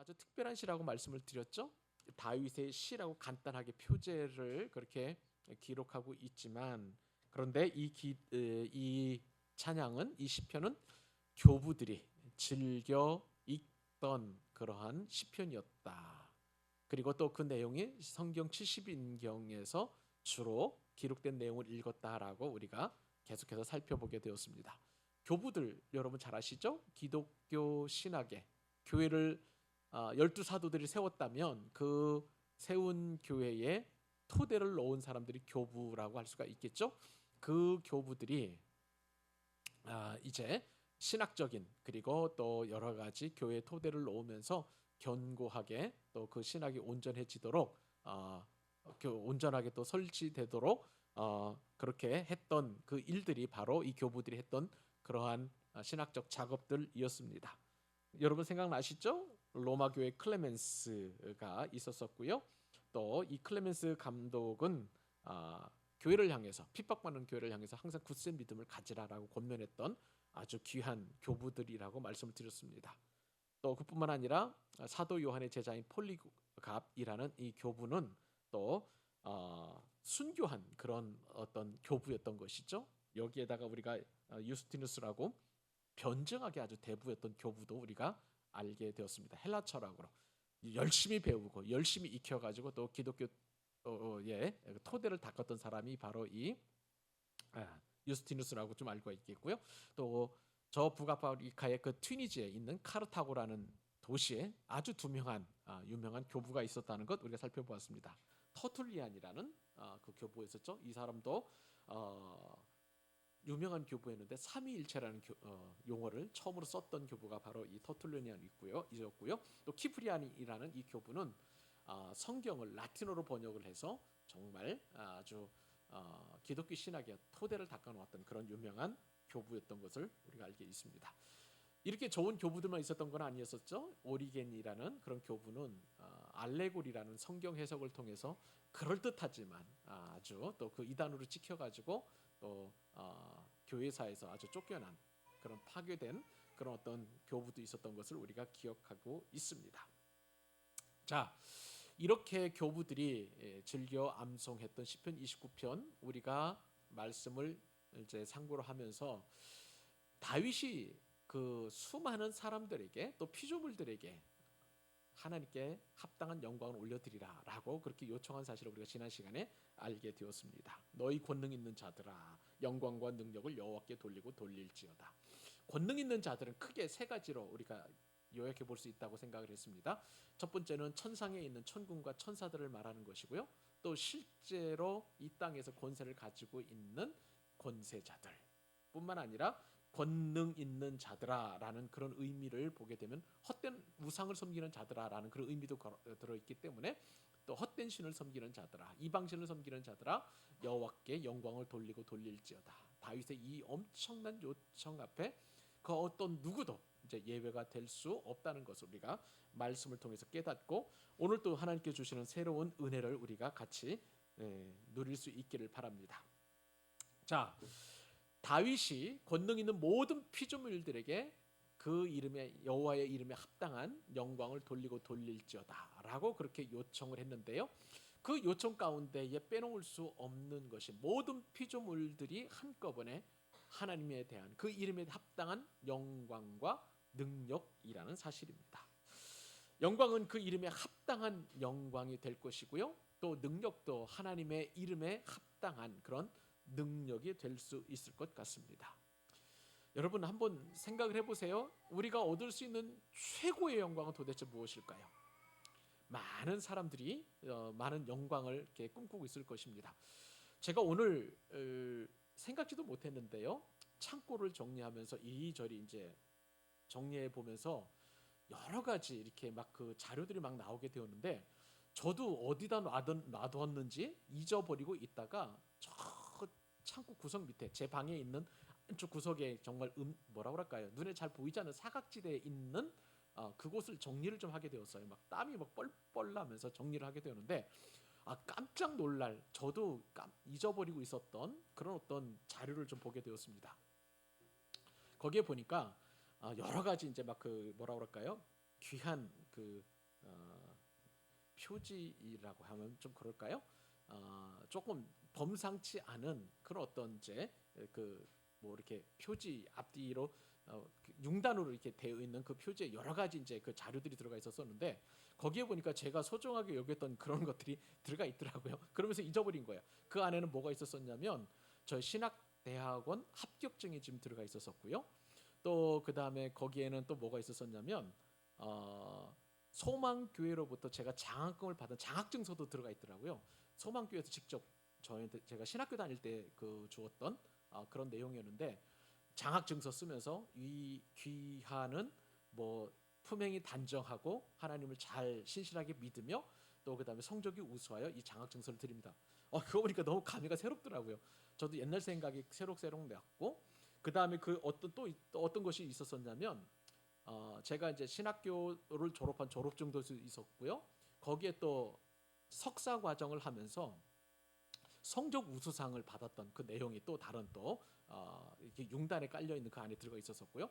아주 특별한 시라고 말씀을 드렸죠. 다윗의 시라고 간단하게 표제를 그렇게 기록하고 있지만, 그런데 이 찬양은, 이 시편은 교부들이 즐겨 읽던 그러한 시편이었다. 그리고 또 그 내용이 성경 70인경에서 주로 기록된 내용을 읽었다라고 우리가 계속해서 살펴보게 되었습니다. 교부들 여러분 잘 아시죠? 기독교 신학에 교회를 12사도들이 세웠다면 그 세운 교회에 토대를 놓은 사람들이 교부라고 할 수가 있겠죠. 그 교부들이 이제 신학적인 그리고 또 여러 가지 교회 토대를 놓으면서 견고하게 또 그 신학이 온전해지도록 온전하게 또 설치되도록 그렇게 했던 그 일들이 바로 이 교부들이 했던 그러한 신학적 작업들이었습니다. 여러분 생각나시죠? 로마 교회 클레멘스가 있었었고요. 또 이 클레멘스 감독은 교회를 향해서, 핍박받는 교회를 향해서 항상 굳센 믿음을 가지라라고 권면했던 아주 귀한 교부들이라고 말씀을 드렸습니다. 또 그뿐만 아니라 사도 요한의 제자인 폴리갑이라는 이 교부는 또 순교한 그런 어떤 교부였던 것이죠. 여기에다가 우리가 유스티누스라고 변증하게 아주 대부였던 교부도 우리가 알게 되었습니다. 헬라 철학으로 열심히 배우고 열심히 익혀가지고 또 기독교의 토대를 닦았던 사람이 바로 이 유스티누스라고 좀 알고 있겠고요. 또 저 북아프리카의 그 튀니지에 있는 카르타고라는 도시에 아주 유명한 교부가 있었다는 것 우리가 살펴보았습니다. 터툴리안이라는 그 교부였었죠. 이 사람도 유명한 교부였는데 삼위일체라는 용어를 처음으로 썼던 교부가 바로 이 터툴리안이었고요. 또 키프리안이라는 이 교부는 성경을 라틴어로 번역을 해서 정말 아주 기독교 신학의 토대를 닦아놓았던 그런 유명한 교부였던 것을 우리가 알게 있습니다. 이렇게 좋은 교부들만 있었던 건 아니었었죠. 오리겐이라는 그런 교부는 알레고리라는 성경 해석을 통해서 그럴듯하지만 아주 또 그 이단으로 찍혀가지고 또 교회사에서 아주 쫓겨난 그런 파괴된 그런 어떤 교부도 있었던 것을 우리가 기억하고 있습니다. 자, 이렇게 교부들이 즐겨 암송했던 시편 29편 우리가 말씀을 이제 상고로 하면서 다윗이 그 수많은 사람들에게 또 피조물들에게 하나님께 합당한 영광을 올려드리라라고 그렇게 요청한 사실을 우리가 지난 시간에 알게 되었습니다. 너희 권능 있는 자들아 영광과 능력을 여호와께 돌리고 돌릴지어다. 권능 있는 자들은 크게 세 가지로 우리가 요약해 볼 수 있다고 생각을 했습니다. 첫 번째는 천상에 있는 천군과 천사들을 말하는 것이고요. 또 실제로 이 땅에서 권세를 가지고 있는 권세자들 뿐만 아니라 권능 있는 자들아라는 그런 의미를 보게 되면 헛된 우상을 섬기는 자들아라는 그런 의미도 들어있기 때문에 또 헛된 신을 섬기는 자들아, 이방신을 섬기는 자들아 여호와께 영광을 돌리고 돌릴지어다. 다윗의 이 엄청난 요청 앞에 그 어떤 누구도 이제 예외가 될 수 없다는 것을 우리가 말씀을 통해서 깨닫고 오늘 또 하나님께 주시는 새로운 은혜를 우리가 같이 누릴 수 있기를 바랍니다. 자, 다윗이 권능 있는 모든 피조물들에게 그 이름에 여호와의 이름에 합당한 영광을 돌리고 돌릴지어다라고 그렇게 요청을 했는데요. 그 요청 가운데에 빼놓을 수 없는 것이 모든 피조물들이 한꺼번에 하나님에 대한 그 이름에 합당한 영광과 능력이라는 사실입니다. 영광은 그 이름에 합당한 영광이 될 것이고요. 또 능력도 하나님의 이름에 합당한 그런 능력이 될 수 있을 것 같습니다. 여러분 한번 생각을 해보세요. 우리가 얻을 수 있는 최고의 영광은 도대체 무엇일까요? 많은 사람들이 많은 영광을 이렇게 꿈꾸고 있을 것입니다. 제가 오늘 생각지도 못했는데요. 창고를 정리하면서 이리저리 이제 정리해 보면서 여러 가지 이렇게 막 그 자료들이 막 나오게 되었는데 저도 어디다 놔뒀는지 잊어버리고 있다가 저 창고 구석 밑에 제 방에 있는 안쪽 구석에 정말 뭐라고 할까요? 눈에 잘 보이지 않는 사각지대에 있는 그곳을 정리를 좀 하게 되었어요. 막 땀이 막 뻘뻘 나면서 정리를 하게 되었는데 깜짝 놀랄 저도 잊어버리고 있었던 그런 어떤 자료를 좀 보게 되었습니다. 거기에 보니까 여러 가지 이제 막 그 뭐라 그럴까요? 귀한 그 표지라고 하면 좀 그럴까요? 조금 범상치 않은 그런 어떤 이제 그 뭐 이렇게 표지 앞뒤로 융단으로 이렇게 되어 있는 그 표지에 여러 가지 이제 그 자료들이 들어가 있었었는데 거기에 보니까 제가 소중하게 여겼던 그런 것들이 들어가 있더라고요. 그러면서 잊어버린 거예요. 그 안에는 뭐가 있었었냐면 저 신학대학원 합격증이 지금 들어가 있었었고요. 또 그 다음에 거기에는 또 뭐가 있었었냐면 소망교회로부터 제가 장학금을 받은 장학증서도 들어가 있더라고요. 소망교회에서 직접 저한테 제가 신학교 다닐 때 그 주었던 그런 내용이었는데 장학증서 쓰면서 이 귀하는 뭐 품행이 단정하고 하나님을 잘 신실하게 믿으며 또 그다음에 성적이 우수하여 이 장학증서를 드립니다. 그거 보니까 너무 감회가 새롭더라고요. 저도 옛날 생각이 새록새록 났고 그다음에 그 어떤 것이 있었었냐면 제가 이제 신학교를 졸업한 졸업증도 있었고요. 거기에 또 석사 과정을 하면서 성적 우수상을 받았던 그 내용이 또 다른 또 이렇게 융단에 깔려 있는 그 안에 들어가 있었었고요.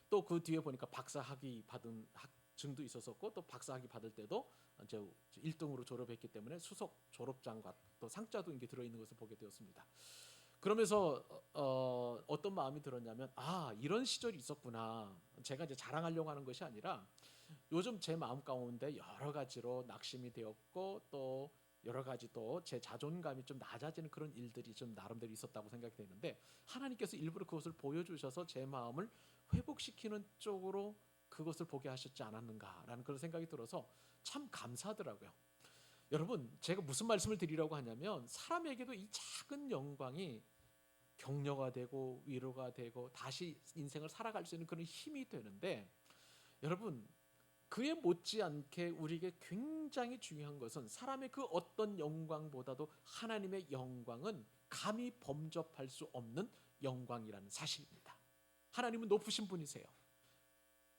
또 그 뒤에 보니까 박사학위 받은 학증도 있었었고 또 박사학위 받을 때도 이제 1등으로 졸업했기 때문에 수석 졸업장과 또 상자도 이게 들어 있는 것을 보게 되었습니다. 그러면서 어떤 마음이 들었냐면 이런 시절이 있었구나. 제가 이제 자랑하려고 하는 것이 아니라 요즘 제 마음 가운데 여러 가지로 낙심이 되었고 또 여러 가지 또 제 자존감이 좀 낮아지는 그런 일들이 좀 나름대로 있었다고 생각이 되는데 하나님께서 일부러 그것을 보여주셔서 제 마음을 회복시키는 쪽으로 그것을 보게 하셨지 않았는가라는 그런 생각이 들어서 참 감사하더라고요. 여러분 제가 무슨 말씀을 드리려고 하냐면 사람에게도 이 작은 영광이 격려가 되고 위로가 되고 다시 인생을 살아갈 수 있는 그런 힘이 되는데 여러분 그에 못지않게 우리에게 굉장히 중요한 것은 사람의 그 어떤 영광보다도 하나님의 영광은 감히 범접할 수 없는 영광이라는 사실입니다. 하나님은 높으신 분이세요.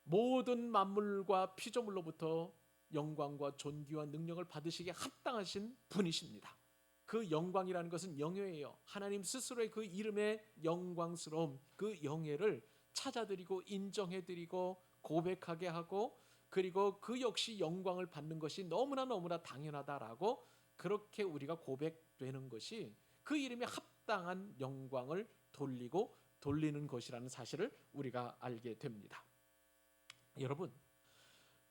모든 만물과 피조물로부터 영광과 존귀와 능력을 받으시기에 합당하신 분이십니다. 그 영광이라는 것은 영예예요. 하나님 스스로의 그 이름의 영광스러움, 그 영예를 찾아드리고 인정해드리고 고백하게 하고 그리고 그 역시 영광을 받는 것이 너무나 당연하다라고 그렇게 우리가 고백되는 것이 그 이름에 합당한 영광을 돌리는 것이라는 사실을 우리가 알게 됩니다. 여러분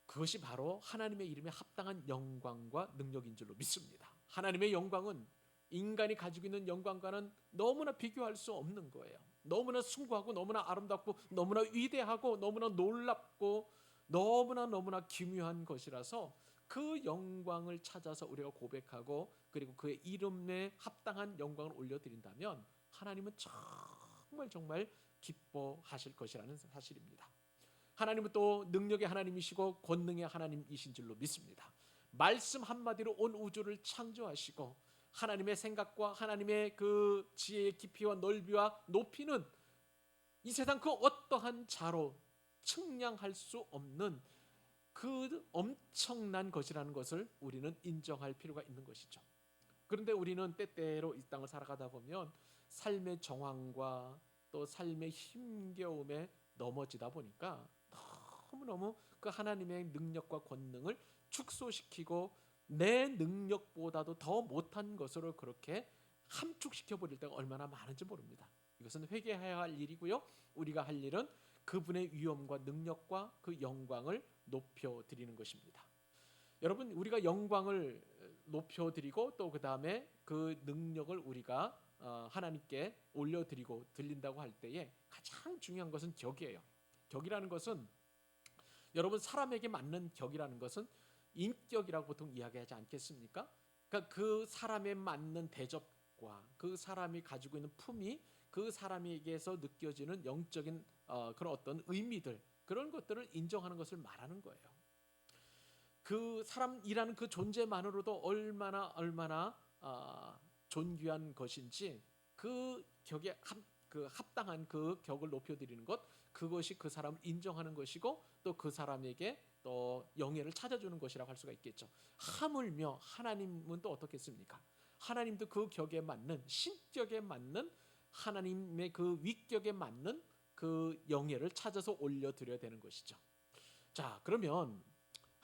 그것이 바로 하나님의 이름에 합당한 영광과 능력인 줄로 믿습니다. 하나님의 영광은 인간이 가지고 있는 영광과는 너무나 비교할 수 없는 거예요. 너무나 숭고하고 너무나 아름답고 너무나 위대하고 너무나 놀랍고 너무나 기묘한 것이라서 그 영광을 찾아서 우리가 고백하고 그리고 그의 이름에 합당한 영광을 올려드린다면 하나님은 정말 기뻐하실 것이라는 사실입니다. 하나님은 또 능력의 하나님이시고 권능의 하나님이신 줄로 믿습니다. 말씀 한마디로 온 우주를 창조하시고 하나님의 생각과 하나님의 그 지혜의 깊이와 넓이와 높이는 이 세상 그 어떠한 자로 측량할 수 없는 그 엄청난 것이라는 것을 우리는 인정할 필요가 있는 것이죠. 그런데 우리는 때때로 이 땅을 살아가다 보면 삶의 정황과 또 삶의 힘겨움에 넘어지다 보니까 너무너무 그 하나님의 능력과 권능을 축소시키고 내 능력보다도 더 못한 것으로 그렇게 함축시켜 버릴 때가 얼마나 많은지 모릅니다. 이것은 회개해야 할 일이고요. 우리가 할 일은 그분의 위엄과 능력과 그 영광을 높여드리는 것입니다. 여러분 우리가 영광을 높여드리고 또 그 다음에 그 능력을 우리가 하나님께 올려드리고 들린다고 할 때에 가장 중요한 것은 격이에요. 격이라는 것은 여러분 사람에게 맞는 격이라는 것은 인격이라고 보통 이야기하지 않겠습니까? 그러니까 그 사람에 맞는 대접과 그 사람이 가지고 있는 품위, 그 사람에게서 느껴지는 영적인 그런 어떤 의미들 그런 것들을 인정하는 것을 말하는 거예요. 그 사람이라는 그 존재만으로도 얼마나 존귀한 것인지 그 격에 합당한 그 격을 높여드리는 것 그것이 그 사람을 인정하는 것이고 또 그 사람에게 또 영예를 찾아주는 것이라고 할 수가 있겠죠. 하물며 하나님은 또 어떻겠습니까? 하나님도 그 격에 맞는 신격에 맞는 하나님의 그 위격에 맞는 그 영예를 찾아서 올려드려야 되는 것이죠. 자 그러면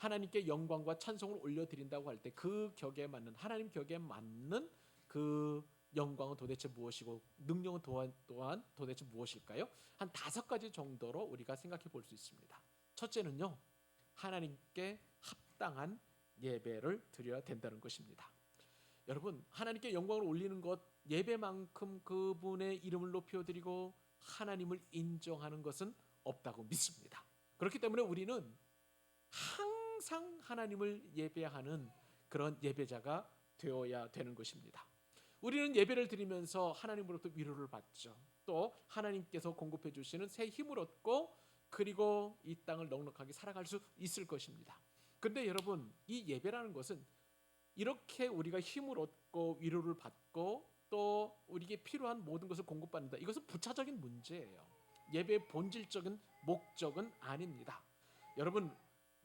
하나님께 영광과 찬송을 올려드린다고 할 때 그 격에 맞는 하나님 격에 맞는 그 영광은 도대체 무엇이고 능력은 또한 도대체 무엇일까요? 한 5가지 정도로 우리가 생각해 볼 수 있습니다. 첫째는요, 하나님께 합당한 예배를 드려야 된다는 것입니다. 여러분, 하나님께 영광을 올리는 것, 예배만큼 그분의 이름을 높여드리고 하나님을 인정하는 것은 없다고 믿습니다. 그렇기 때문에 우리는 항상 하나님을 예배하는 그런 예배자가 되어야 되는 것입니다. 우리는 예배를 드리면서 하나님으로부터 위로를 받죠. 또 하나님께서 공급해 주시는 새 힘을 얻고 그리고 이 땅을 넉넉하게 살아갈 수 있을 것입니다. 그런데 여러분, 이 예배라는 것은 이렇게 우리가 힘을 얻고 위로를 받고 또 우리에게 필요한 모든 것을 공급받는다. 이것은 부차적인 문제예요. 예배의 본질적인 목적은 아닙니다. 여러분,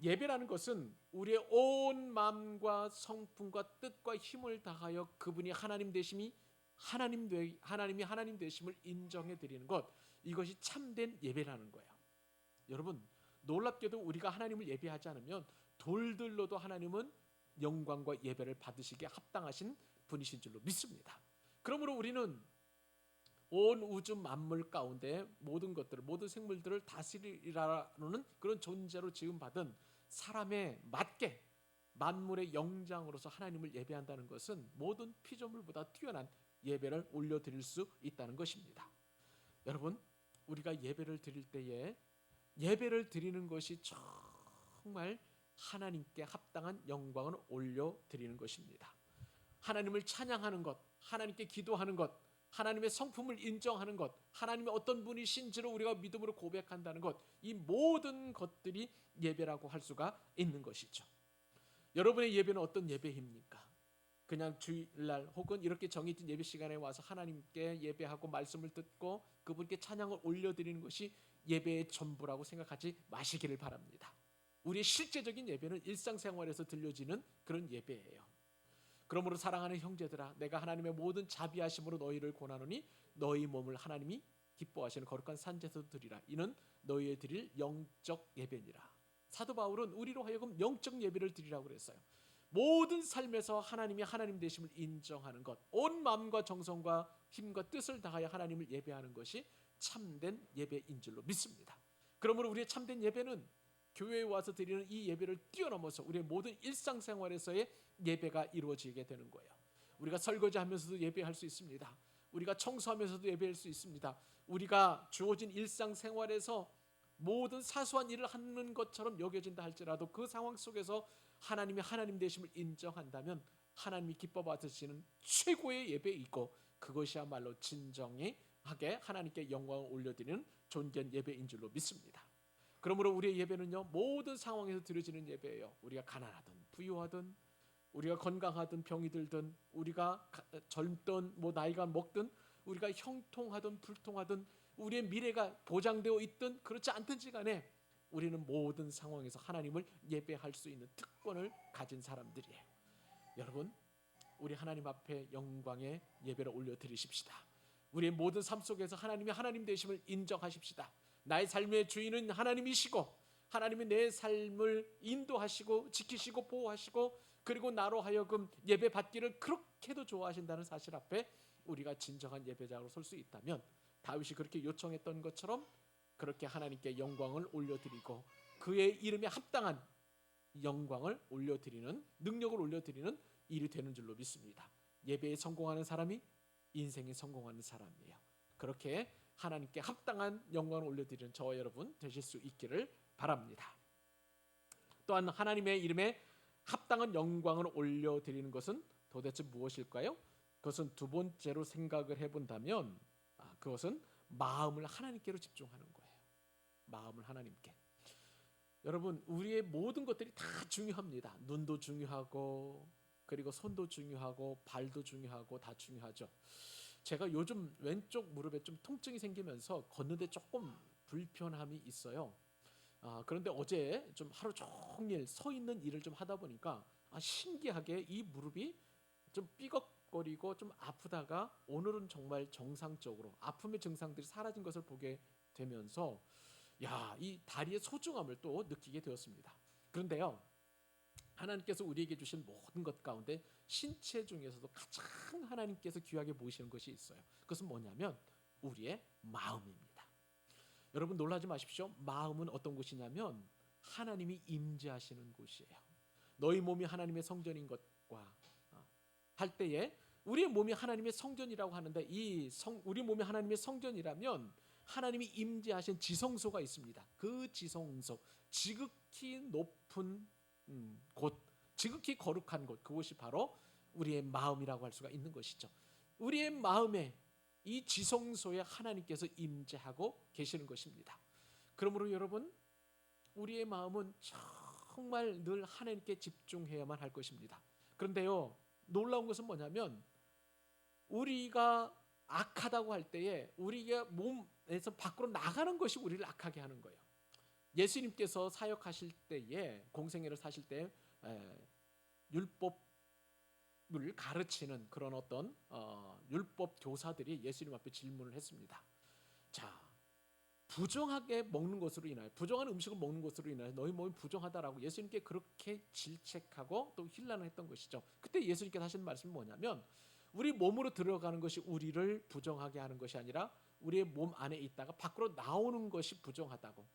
예배라는 것은 우리의 온 마음과 성품과 뜻과 힘을 다하여 그분이 하나님 되심이 하나님이 하나님 되심을 인정해 드리는 것, 이것이 참된 예배라는 거예요. 여러분, 놀랍게도 우리가 하나님을 예배하지 않으면 돌들로도 하나님은 영광과 예배를 받으시기에 합당하신 분이신 줄로 믿습니다. 그러므로 우리는 온 우주 만물 가운데 모든 것들을, 모든 생물들을 다스리라는 그런 존재로 지음받은 사람에 맞게 만물의 영장으로서 하나님을 예배한다는 것은 모든 피조물보다 뛰어난 예배를 올려드릴 수 있다는 것입니다. 여러분, 우리가 예배를 드릴 때에 예배를 드리는 것이 정말 하나님께 합당한 영광을 올려드리는 것입니다. 하나님을 찬양하는 것, 하나님께 기도하는 것, 하나님의 성품을 인정하는 것, 하나님의 어떤 분이신지를 우리가 믿음으로 고백한다는 것, 이 모든 것들이 예배라고 할 수가 있는 것이죠. 여러분의 예배는 어떤 예배입니까? 그냥 주일날 혹은 이렇게 정해진 예배 시간에 와서 하나님께 예배하고 말씀을 듣고 그분께 찬양을 올려드리는 것이 예배의 전부라고 생각하지 마시기를 바랍니다. 우리의 실제적인 예배는 일상생활에서 들려지는 그런 예배예요. 그러므로 사랑하는 형제들아, 내가 하나님의 모든 자비하심으로 너희를 권하노니 너희 몸을 하나님이 기뻐하시는 거룩한 산제에서 드리라. 이는 너희의 드릴 영적 예배니라. 사도 바울은 우리로 하여금 영적 예배를 드리라고 그랬어요. 모든 삶에서 하나님이 하나님 되심을 인정하는 것, 온 마음과 정성과 힘과 뜻을 다하여 하나님을 예배하는 것이 참된 예배인 줄로 믿습니다. 그러므로 우리의 참된 예배는 교회에 와서 드리는 이 예배를 뛰어넘어서 우리의 모든 일상생활에서의 예배가 이루어지게 되는 거예요. 우리가 설거지하면서도 예배할 수 있습니다. 우리가 청소하면서도 예배할 수 있습니다. 우리가 주어진 일상생활에서 모든 사소한 일을 하는 것처럼 여겨진다 할지라도 그 상황 속에서 하나님이 하나님 되심을 인정한다면 하나님이 기뻐 받으시는 최고의 예배이고 그것이야말로 진정하게 하나님께 영광을 올려드리는 존귀한 예배인 줄로 믿습니다. 그러므로 우리의 예배는요, 모든 상황에서 드려지는 예배예요. 우리가 가난하든 부유하든 우리가 건강하든 병이 들든 우리가 젊든 나이가 먹든 우리가 형통하든 불통하든 우리의 미래가 보장되어 있든 그렇지 않든지 간에 우리는 모든 상황에서 하나님을 예배할 수 있는 특권을 가진 사람들이에요. 여러분, 우리 하나님 앞에 영광의 예배를 올려드리십시다. 우리의 모든 삶 속에서 하나님이 하나님 되심을 인정하십시다. 나의 삶의 주인은 하나님이시고 하나님이 내 삶을 인도하시고 지키시고 보호하시고 그리고 나로 하여금 예배 받기를 그렇게도 좋아하신다는 사실 앞에 우리가 진정한 예배자로 설 수 있다면 다윗이 그렇게 요청했던 것처럼 그렇게 하나님께 영광을 올려드리고 그의 이름에 합당한 영광을 올려드리는, 능력을 올려드리는 일이 되는 줄로 믿습니다. 예배에 성공하는 사람이 인생에 성공하는 사람이에요. 그렇게 하나님께 합당한 영광을 올려드리는 저와 여러분 되실 수 있기를 바랍니다. 또한 하나님의 이름에 합당한 영광을 올려드리는 것은 도대체 무엇일까요? 그것은 두 번째로 생각을 해본다면 그것은 마음을 하나님께로 집중하는 거예요. 마음을 하나님께. 여러분, 우리의 모든 것들이 다 중요합니다. 눈도 중요하고 그리고 손도 중요하고 발도 중요하고 다 중요하죠. 제가 요즘 왼쪽 무릎에 좀 통증이 생기면서 걷는데 조금 불편함이 있어요. 그런데 어제 좀 하루 종일 서 있는 일을 좀 하다 보니까 신기하게 이 무릎이 좀 삐걱거리고 좀 아프다가 오늘은 정말 정상적으로 아픔의 증상들이 사라진 것을 보게 되면서 이 다리의 소중함을 또 느끼게 되었습니다. 그런데요, 하나님께서 우리에게 주신 모든 것 가운데 신체 중에서도 가장 하나님께서 귀하게 보시는 것이 있어요. 그것은 뭐냐면 우리의 마음입니다. 여러분 놀라지 마십시오. 마음은 어떤 곳이냐면 하나님이 임재하시는 곳이에요. 너희 몸이 하나님의 성전인 것과 할 때에 우리의 몸이 하나님의 성전이라고 하는데 우리 몸이 하나님의 성전이라면 하나님이 임재하신 지성소가 있습니다. 그 지성소, 지극히 높은 곳, 지극히 거룩한 곳, 그곳이 바로 우리의 마음이라고 할 수가 있는 것이죠. 우리의 마음에 이 지성소에 하나님께서 임재하고 계시는 것입니다. 그러므로 여러분 우리의 마음은 정말 늘 하나님께 집중해야만 할 것입니다. 그런데요 놀라운 것은 뭐냐면 우리가 악하다고 할 때에 우리가 몸에서 밖으로 나가는 것이 우리를 악하게 하는 거예요. 예수님께서 사역하실 때에 공생애를 사실 때 율법을 가르치는 그런 어떤 율법 교사들이 예수님 앞에 질문을 했습니다. 자, 부정하게 먹는 것으로 인하여 부정한 음식을 먹는 것으로 인하여 너희 몸이 부정하다라고 예수님께 그렇게 질책하고 또 힐난을 했던 것이죠. 그때 예수님께서 하신 말씀이 뭐냐면 우리 몸으로 들어가는 것이 우리를 부정하게 하는 것이 아니라 우리의 몸 안에 있다가 밖으로 나오는 것이 부정하다고.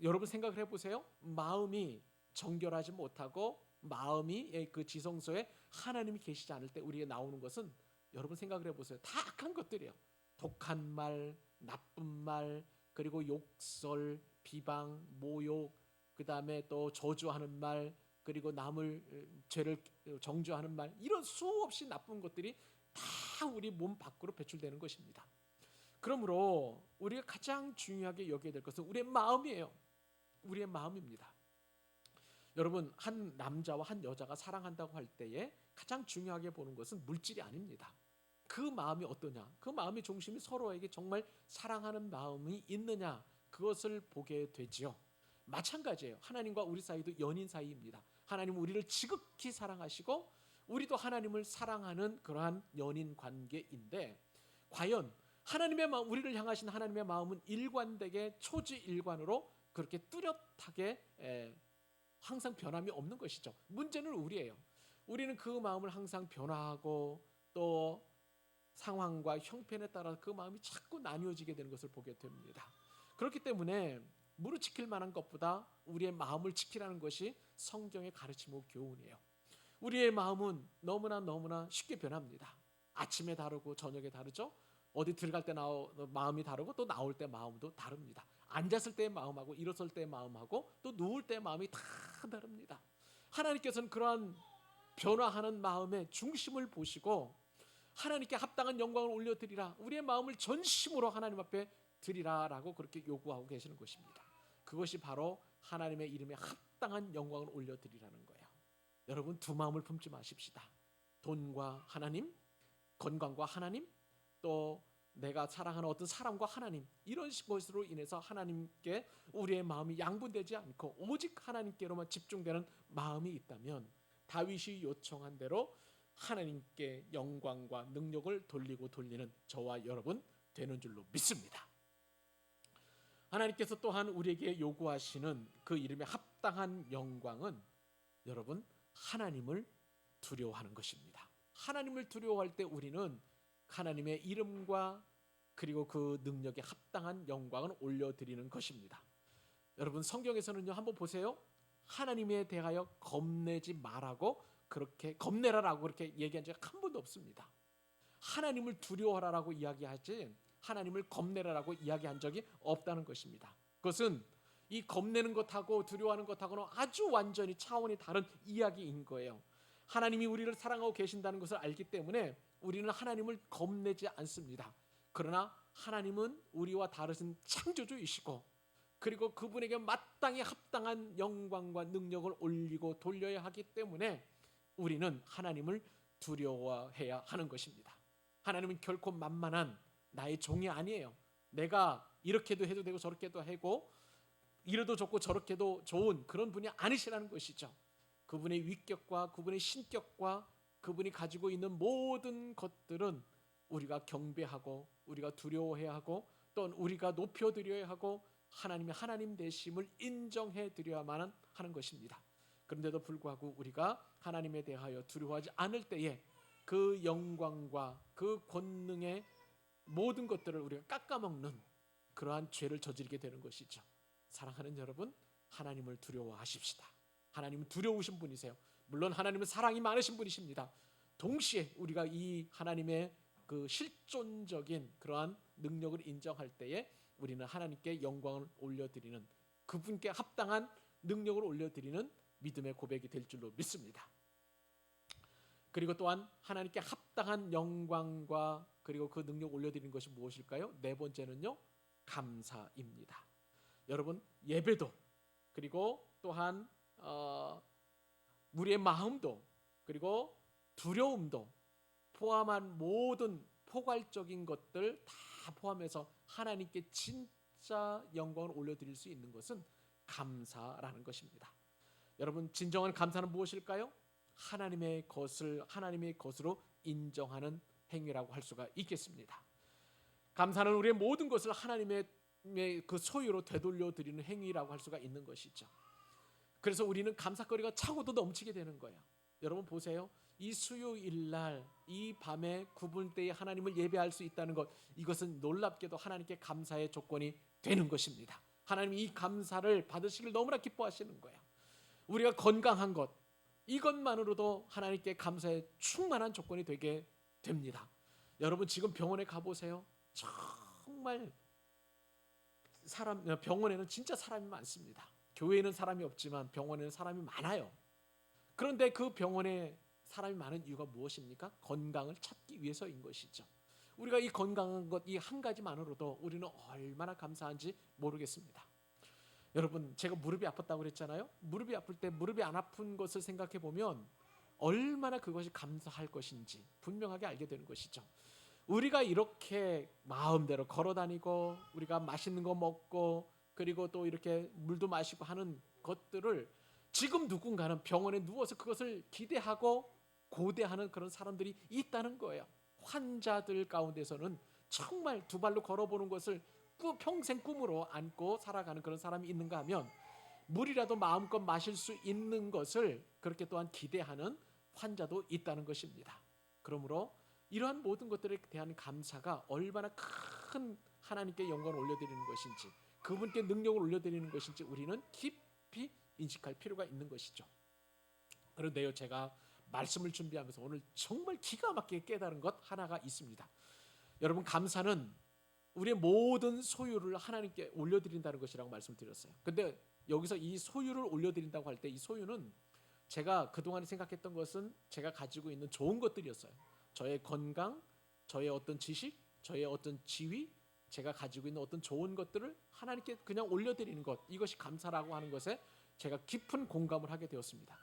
여러분 생각을 해보세요. 마음이 정결하지 못하고 마음이 그 지성소에 하나님이 계시지 않을 때 우리가 나오는 것은 여러분 생각을 해보세요. 다 악한 것들이에요. 독한 말, 나쁜 말, 그리고 욕설, 비방, 모욕, 그 다음에 또 저주하는 말, 그리고 남을 죄를 정죄하는 말, 이런 수없이 나쁜 것들이 다 우리 몸 밖으로 배출되는 것입니다. 그러므로 우리가 가장 중요하게 여겨야 될 것은 우리의 마음이에요. 우리의 마음입니다. 여러분 한 남자와 한 여자가 사랑한다고 할 때에 가장 중요하게 보는 것은 물질이 아닙니다. 그 마음이 어떠냐, 그 마음의 중심이 서로에게 정말 사랑하는 마음이 있느냐, 그것을 보게 되지요. 마찬가지예요. 하나님과 우리 사이도 연인 사이입니다. 하나님은 우리를 지극히 사랑하시고 우리도 하나님을 사랑하는 그러한 연인 관계인데 과연 하나님의 마음, 우리를 향하신 하나님의 마음은 일관되게 초지일관으로 그렇게 뚜렷하게 항상 변함이 없는 것이죠. 문제는 우리예요. 우리는 그 마음을 항상 변화하고 또 상황과 형편에 따라 그 마음이 자꾸 나뉘어지게 되는 것을 보게 됩니다. 그렇기 때문에 무릇 지킬 만한 것보다 우리의 마음을 지키라는 것이 성경의 가르침과 교훈이에요. 우리의 마음은 너무나 쉽게 변합니다. 아침에 다르고 저녁에 다르죠. 어디 들어갈 때 마음이 다르고 또 나올 때 마음도 다릅니다. 앉았을 때의 마음하고 일어설 때의 마음하고 또 누울 때의 마음이 다 다릅니다. 하나님께서는 그러한 변화하는 마음의 중심을 보시고 하나님께 합당한 영광을 올려드리라, 우리의 마음을 전심으로 하나님 앞에 드리라라고 그렇게 요구하고 계시는 것입니다. 그것이 바로 하나님의 이름에 합당한 영광을 올려드리라는 거예요. 여러분 두 마음을 품지 마십시다. 돈과 하나님, 건강과 하나님, 또 내가 사랑하는 어떤 사람과 하나님, 이런 것으로 인해서 하나님께 우리의 마음이 양분되지 않고 오직 하나님께로만 집중되는 마음이 있다면 다윗이 요청한 대로 하나님께 영광과 능력을 돌리고 돌리는 저와 여러분 되는 줄로 믿습니다. 하나님께서 또한 우리에게 요구하시는 그 이름에 합당한 영광은 여러분 하나님을 두려워하는 것입니다. 하나님을 두려워할 때 우리는 하나님의 이름과 그리고 그 능력에 합당한 영광을 올려드리는 것입니다. 여러분 성경에서는요 한번 보세요. 하나님에 대하여 겁내지 말라고 그렇게 겁내라라고 그렇게 얘기한 적이 한 번도 없습니다. 하나님을 두려워하라고 이야기하지 하나님을 겁내라라고 이야기한 적이 없다는 것입니다. 그것은 이 겁내는 것하고 두려워하는 것하고는 아주 완전히 차원이 다른 이야기인 거예요. 하나님이 우리를 사랑하고 계신다는 것을 알기 때문에 우리는 하나님을 겁내지 않습니다. 그러나 하나님은 우리와 다르신 창조주이시고 그리고 그분에게 마땅히 합당한 영광과 능력을 올리고 돌려야 하기 때문에 우리는 하나님을 두려워해야 하는 것입니다. 하나님은 결코 만만한 나의 종이 아니에요. 내가 이렇게도 해도 되고 저렇게도 하고 이래도 좋고 저렇게도 좋은 그런 분이 아니시라는 것이죠. 그분의 위격과 그분의 신격과 그분이 가지고 있는 모든 것들은 우리가 경배하고 우리가 두려워해야 하고 또 우리가 높여드려야 하고 하나님의 하나님 되심을 인정해 드려야만 하는 것입니다. 그런데도 불구하고 우리가 하나님에 대하여 두려워하지 않을 때에 그 영광과 그 권능의 모든 것들을 우리가 깎아먹는 그러한 죄를 저지르게 되는 것이죠. 사랑하는 여러분, 하나님을 두려워하십시다. 하나님은 두려우신 분이세요. 물론 하나님은 사랑이 많으신 분이십니다. 동시에 우리가 이 하나님의 그 실존적인 그러한 능력을 인정할 때에 우리는 하나님께 영광을 올려드리는, 그분께 합당한 능력을 올려드리는 믿음의 고백이 될 줄로 믿습니다. 그리고 또한 하나님께 합당한 영광과 그리고 그 능력 올려드리는 것이 무엇일까요? 네 번째는요, 감사입니다. 여러분, 예배도 그리고 또한 우리의 마음도 그리고 두려움도 포함한 모든 포괄적인 것들 다 포함해서 하나님께 진짜 영광을 올려드릴 수 있는 것은 감사라는 것입니다. 여러분, 진정한 감사는 무엇일까요? 하나님의 것으로 인정하는 행위라고 할 수가 있겠습니다. 감사는 우리의 모든 것을 하나님의 그 소유로 되돌려 드리는 행위라고 할 수가 있는 것이죠. 그래서 우리는 감사거리가 차고도 넘치게 되는 거예요. 여러분 보세요. 이 수요일 날 이 밤에 구분때에 하나님을 예배할 수 있다는 것, 이것은 놀랍게도 하나님께 감사의 조건이 되는 것입니다. 하나님이 이 감사를 받으시길 너무나 기뻐하시는 거예요. 우리가 건강한 것, 이것만으로도 하나님께 감사의 충만한 조건이 되게 됩니다. 여러분 지금 병원에 가보세요. 정말 병원에는 진짜 사람이 많습니다. 교회에는 사람이 없지만 병원에는 사람이 많아요. 그런데 그 병원에 사람이 많은 이유가 무엇입니까? 건강을 찾기 위해서인 것이죠. 우리가 이 건강한 것 이 한 가지만으로도 우리는 얼마나 감사한지 모르겠습니다. 여러분, 제가 무릎이 아팠다고 그랬잖아요. 무릎이 아플 때 무릎이 안 아픈 것을 생각해 보면 얼마나 그것이 감사할 것인지 분명하게 알게 되는 것이죠. 우리가 이렇게 마음대로 걸어다니고 우리가 맛있는 거 먹고 그리고 또 이렇게 물도 마시고 하는 것들을 지금 누군가는 병원에 누워서 그것을 기대하고 고대하는 그런 사람들이 있다는 거예요. 환자들 가운데서는 정말 두 발로 걸어보는 것을 평생 꿈으로 안고 살아가는 그런 사람이 있는가 하면 물이라도 마음껏 마실 수 있는 것을 그렇게 또한 기대하는 환자도 있다는 것입니다. 그러므로 이러한 모든 것들에 대한 감사가 얼마나 큰 하나님께 영광을 올려드리는 것인지, 그분께 능력을 올려드리는 것인지 우리는 깊이 인식할 필요가 있는 것이죠. 그런데요, 제가 말씀을 준비하면서 오늘 정말 기가 막히게 깨달은 것 하나가 있습니다. 여러분, 감사는 우리의 모든 소유를 하나님께 올려드린다는 것이라고 말씀드렸어요. 근데 여기서 이 소유를 올려드린다고 할 때 이 소유는 제가 그동안 생각했던 것은 제가 가지고 있는 좋은 것들이었어요. 저의 건강, 저의 어떤 지식, 저의 어떤 지위, 제가 가지고 있는 어떤 좋은 것들을 하나님께 그냥 올려드리는 것, 이것이 감사라고 하는 것에 제가 깊은 공감을 하게 되었습니다.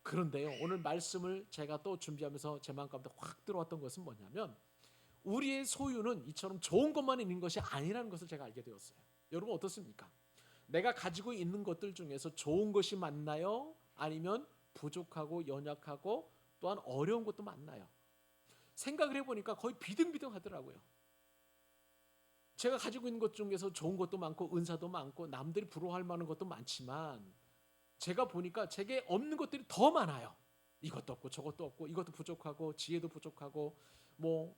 그런데요, 오늘 말씀을 제가 또 준비하면서 제 마음 가운데 확 들어왔던 것은 뭐냐면 우리의 소유는 이처럼 좋은 것만 있는 것이 아니라는 것을 제가 알게 되었어요. 여러분 어떻습니까? 내가 가지고 있는 것들 중에서 좋은 것이 많나요? 아니면 부족하고 연약하고 또한 어려운 것도 많나요? 생각을 해보니까 거의 비등비등하더라고요. 제가 가지고 있는 것 중에서 좋은 것도 많고 은사도 많고 남들이 부러워할 만한 것도 많지만 제가 보니까 제게 없는 것들이 더 많아요. 이것도 없고 저것도 없고 이것도 부족하고 지혜도 부족하고 뭐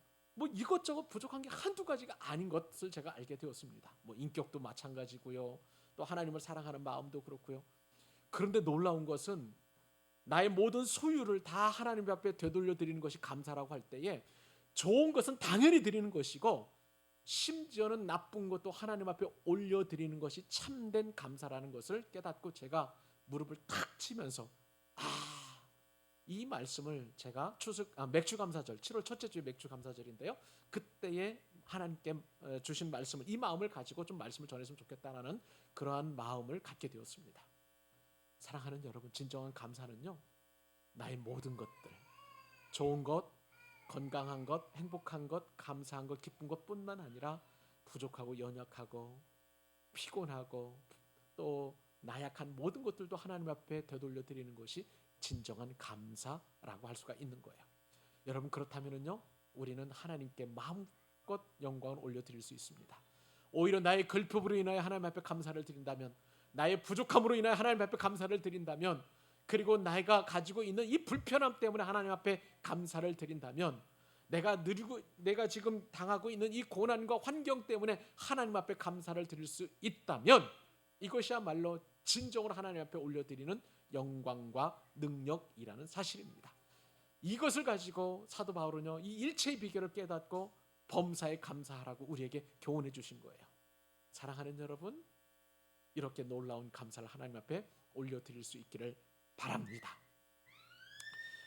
이것저것 부족한 게 한두 가지가 아닌 것을 제가 알게 되었습니다. 인격도 마찬가지고요. 또 하나님을 사랑하는 마음도 그렇고요. 그런데 놀라운 것은 나의 모든 소유를 다 하나님 앞에 되돌려 드리는 것이 감사라고 할 때에 좋은 것은 당연히 드리는 것이고 심지어는 나쁜 것도 하나님 앞에 올려 드리는 것이 참된 감사라는 것을 깨닫고 제가 무릎을 탁 치면서 이 말씀을 제가 맥주감사절 7월 첫째 주에 맥주감사절인데요. 그때에 하나님께 주신 말씀을 이 마음을 가지고 좀 말씀을 전했으면 좋겠다라는 그러한 마음을 갖게 되었습니다. 사랑하는 여러분, 진정한 감사는요, 나의 모든 것들, 좋은 것, 건강한 것, 행복한 것, 감사한 것, 기쁜 것뿐만 아니라 부족하고 연약하고 피곤하고 또 나약한 모든 것들도 하나님 앞에 되돌려 드리는 것이 진정한 감사라고 할 수가 있는 거예요. 여러분 그렇다면요, 우리는 하나님께 마음껏 영광을 올려드릴 수 있습니다. 오히려 나의 결핍으로 인하여 하나님 앞에 감사를 드린다면, 나의 부족함으로 인하여 하나님 앞에 감사를 드린다면 그리고 내가 가지고 있는 이 불편함 때문에 하나님 앞에 감사를 드린다면, 내가 지금 당하고 있는 이 고난과 환경 때문에 하나님 앞에 감사를 드릴 수 있다면, 이것이야말로 진정으로 하나님 앞에 올려드리는 영광과 능력이라는 사실입니다. 이것을 가지고 사도 바울은요, 이 일체의 비결을 깨닫고 범사에 감사하라고 우리에게 교훈해 주신 거예요. 사랑하는 여러분, 이렇게 놀라운 감사를 하나님 앞에 올려드릴 수 있기를 바랍니다.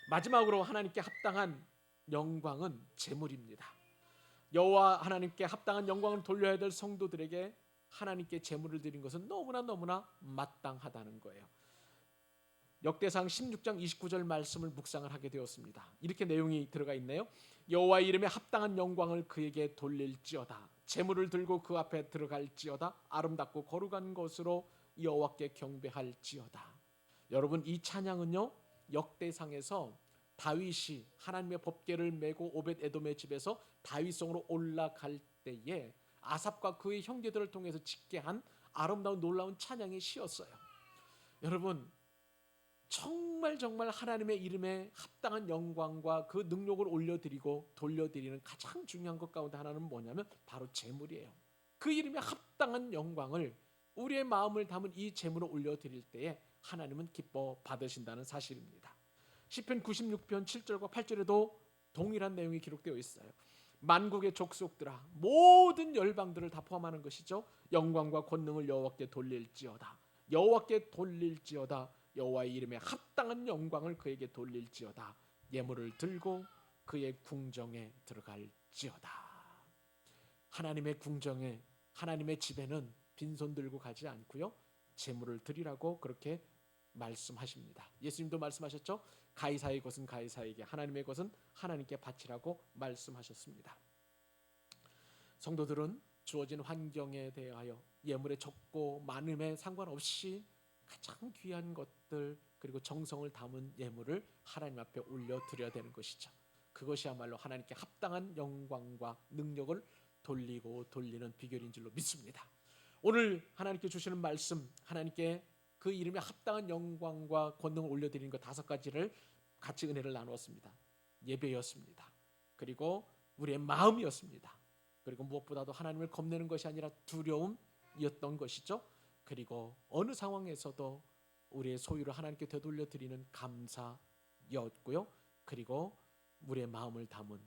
마지막으로 하나님께 합당한 영광은 제물입니다. 여호와 하나님께 합당한 영광을 돌려야 될 성도들에게 하나님께 제물을 드린 것은 너무나 마땅하다는 거예요. 역대상 16장 29절 말씀을 묵상을 하게 되었습니다. 이렇게 내용이 들어가 있네요. 여호와의 이름에 합당한 영광을 그에게 돌릴지어다. 제물을 들고 그 앞에 들어갈지어다. 아름답고 거룩한 것으로 여호와께 경배할지어다. 여러분, 이 찬양은요, 역대상에서 다윗이 하나님의 법궤를 메고 오벳 에돔의 집에서 다윗성으로 올라갈 때에 아삽과 그의 형제들을 통해서 짓게 한 아름다운 놀라운 찬양의 시였어요. 여러분, 정말 하나님의 이름에 합당한 영광과 그 능력을 올려드리고 돌려드리는 가장 중요한 것 가운데 하나는 뭐냐면 바로 제물이에요. 그 이름에 합당한 영광을, 우리의 마음을 담은 이 제물을 올려드릴 때에 하나님은 기뻐 받으신다는 사실입니다. 시편 96편 7절과 8절에도 동일한 내용이 기록되어 있어요. 만국의 족속들아, 모든 열방들을 다 포함하는 것이죠. 영광과 권능을 여호와께 돌릴지어다. 여호와께 돌릴지어다. 여호와의 이름에 합당한 영광을 그에게 돌릴지어다. 예물을 들고 그의 궁정에 들어갈지어다. 하나님의 궁정에, 하나님의 집에는 빈손 들고 가지 않고요, 제물을 드리라고 그렇게 말씀하십니다. 예수님도 말씀하셨죠. 가이사의 것은 가이사에게, 하나님의 것은 하나님께 바치라고 말씀하셨습니다. 성도들은 주어진 환경에 대하여 예물의 적고 많음에 상관없이 가장 귀한 것들, 그리고 정성을 담은 예물을 하나님 앞에 올려드려야 되는 것이죠. 그것이야말로 하나님께 합당한 영광과 능력을 돌리고 돌리는 비결인 줄로 믿습니다. 오늘 하나님께 주시는 말씀, 하나님께 그 이름에 합당한 영광과 권능을 올려드리는 것 5가지를 같이 은혜를 나누었습니다. 예배였습니다. 그리고 우리의 마음이었습니다. 그리고 무엇보다도 하나님을 겁내는 것이 아니라 두려움이었던 것이죠. 그리고 어느 상황에서도 우리의 소유를 하나님께 되돌려 드리는 감사였고요. 그리고 우리의 마음을 담은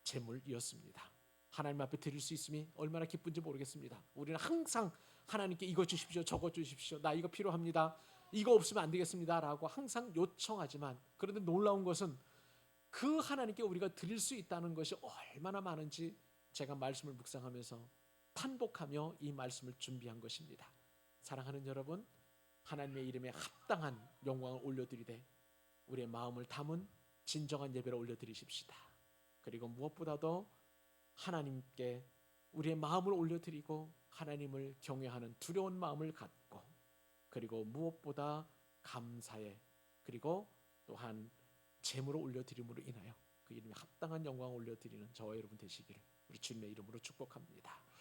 제물이었습니다. 하나님 앞에 드릴 수 있음이 얼마나 기쁜지 모르겠습니다. 우리는 항상 하나님께 이것 주십시오, 저것 주십시오, 나 이거 필요합니다, 이거 없으면 안 되겠습니다 라고 항상 요청하지만, 그런데 놀라운 것은 그 하나님께 우리가 드릴 수 있다는 것이 얼마나 많은지 제가 말씀을 묵상하면서 탄복하며 이 말씀을 준비한 것입니다. 사랑하는 여러분, 하나님의 이름에 합당한 영광을 올려드리되 우리의 마음을 담은 진정한 예배를 올려드리십시다. 그리고 무엇보다도 하나님께 우리의 마음을 올려드리고 하나님을 경외하는 두려운 마음을 갖고, 그리고 무엇보다 감사에, 그리고 또한 제물을 올려드림으로 인하여 그 이름에 합당한 영광을 올려드리는 저와 여러분 되시기를 우리 주님의 이름으로 축복합니다.